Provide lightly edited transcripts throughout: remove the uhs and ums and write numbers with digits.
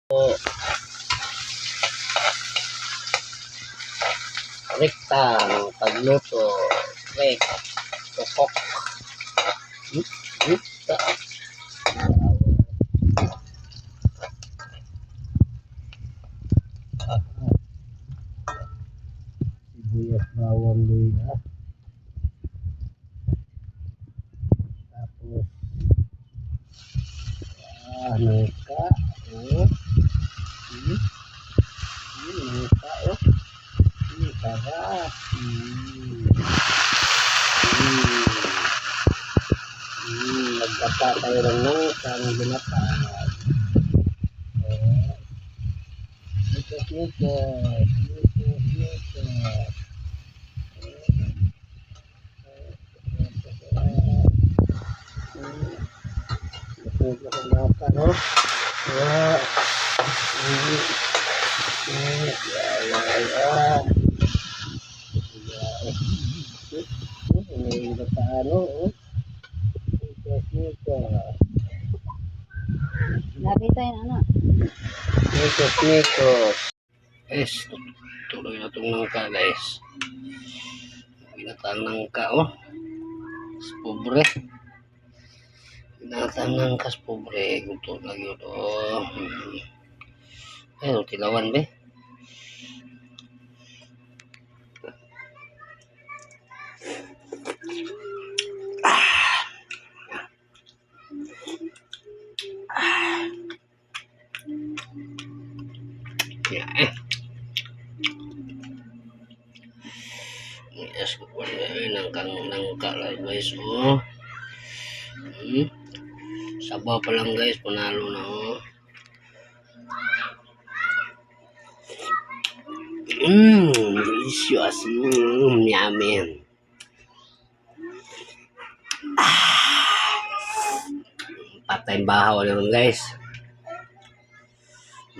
Rekta ng pagluto. Rek. Tukok. Rekta. Sibuyas, bawang, luya. Tapos nangka. Nangka, sarap. Nagkata tayo ng nangka ng ginatad. Nikos. No? Labi tayo na ano? Nikos. Guys, tuloy na itong nangka guys. Binatang nangka pobre. Binatang nangka pobre. Gusto lagi ito. Ayun, tilawan be. Yes, nangka lang guys. Sabaw pa lang guys, panalo na delicious. Yummy. Patay bahaw na ron guys.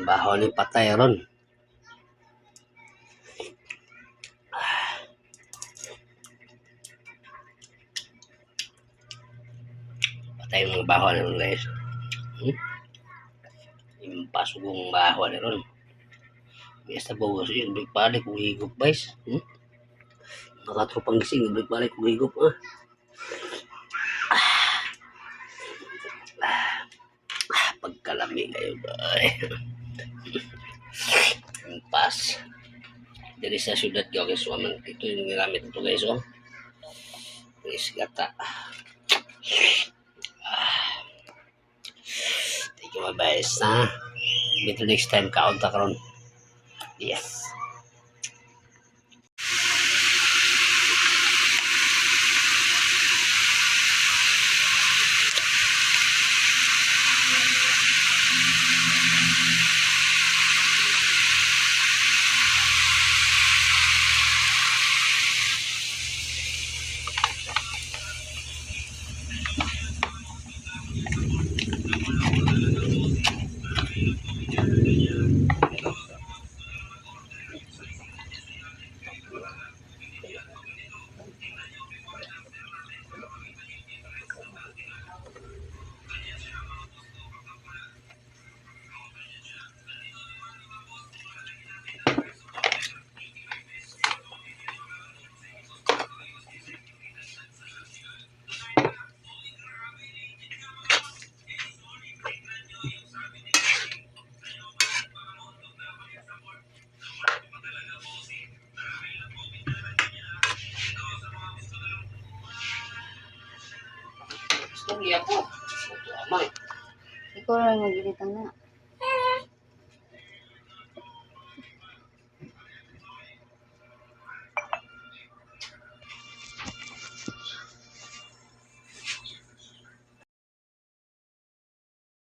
Bahaw ni patay ron. Patay mga bahaw na ron guys. Yung pasugong bahaw na ron. Basta bawas yun, balik kung higop guys. Nakatropang gising, balik kung higop pagkalami kayo guys. Pas dari sa syudad ko guys, ito yung gamit ito guys. Guys, gata. Thank you my guys until next time, kaunta karon. Yes. Ikaw lang mag-edit na.